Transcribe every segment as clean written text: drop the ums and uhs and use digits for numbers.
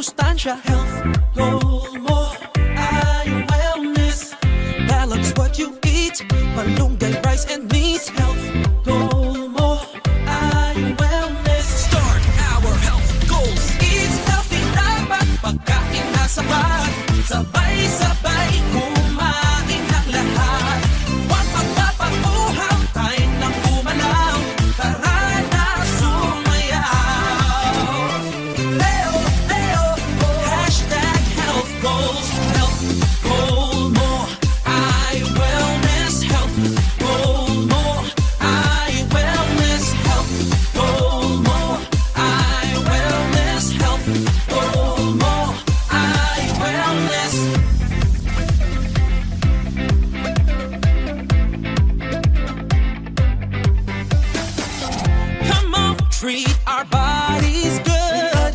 sustansya. Health goal mo ay wellness. Balance what you eat, malunggay, rice and meat. Health goal mo ay wellness. Start our health goals. Eat healthy, dapat pagkain na sapat. Sabay-sabay kumain ng lahat. Huwag magpapaguhaw, tayo nang gumalaw. Tara na sumayaw. Leo, Leo, hashtag health goals. Health goal mo ay wellness. Health goal mo ay wellness. Health goal mo ay wellness. Health goal mo ay wellness. Come on, treat our bodies good.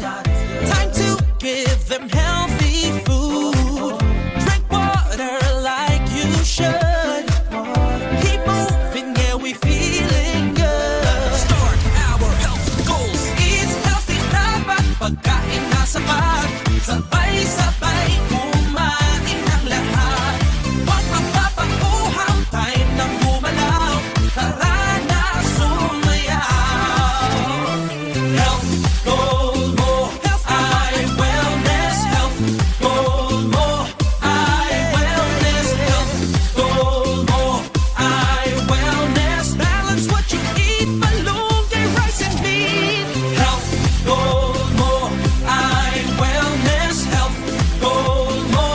Time to give them healthy food. Drink water like you should. Keep moving, yeah, we feeling good. Start our health goals. Eat healthy, dapat pagkain na sapat. Sabay-sabay kumain ng lahat. Huwag magpapaguhaw, tayo nang gumalaw. Tara na sumayaw. Health goal mo ay wellness. Health goal mo ay wellness. Health goal mo ay wellness. Balance what you eat, malunggay, rice and meat. Health goal mo ay wellness. Health goal mo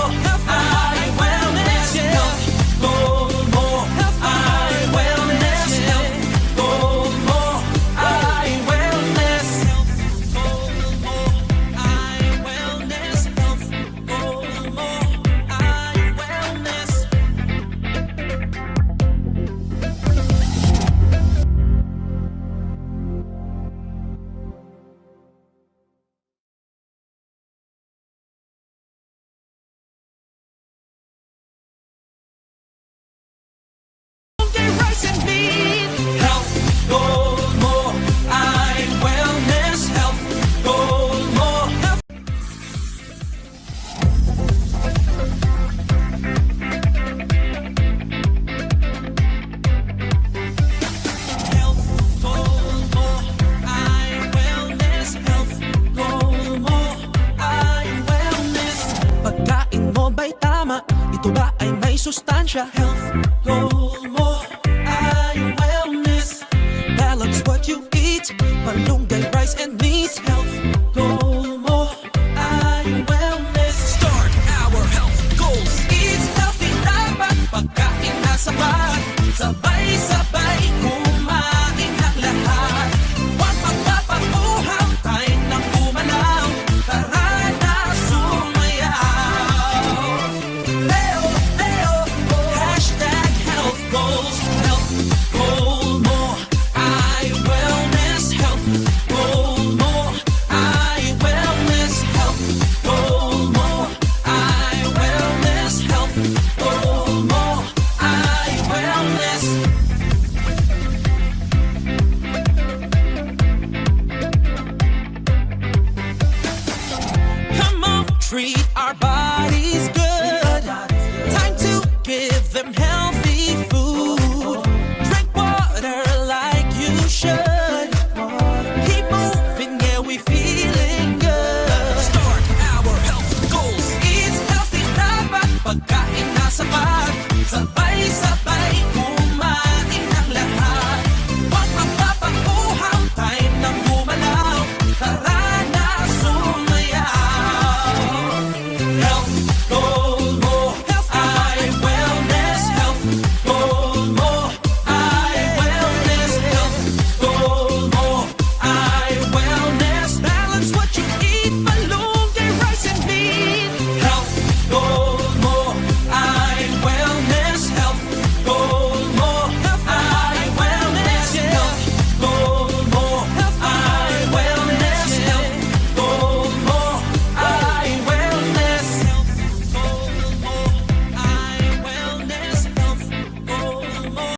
ay wellness. Health goal mo ay wellness. Health goal mo ay wellness. Health goal mo ay wellness. Health goal mo ay wellness. Malunggay, rice and meat. Health goal mo ay wellness. Health goal mo Health goal mo ay wellness. Health goal mo ay wellness. Pagkain mo ba'y tama? Ito ba ay may sustansya? Health goal mo ay wellness. Balance what you eat, malunggay, rice and meat. Health goal mo ay wellness. Start our health goals. Eat healthy, dapat pagkain na sapat. Sabay-sabay kumain ng lahat. Huwag magpapaguhaw, tayo nang gumalaw. Tara na sumayaw. Leo, Leo, hashtag health goals. Health goal mo ay wellness. Health goal mo ay wellness. Health goal mo ay wellness. Health goal mo ay wellness. Come on, treat our bodies good. Time to give them healthy food. Drink water like you should.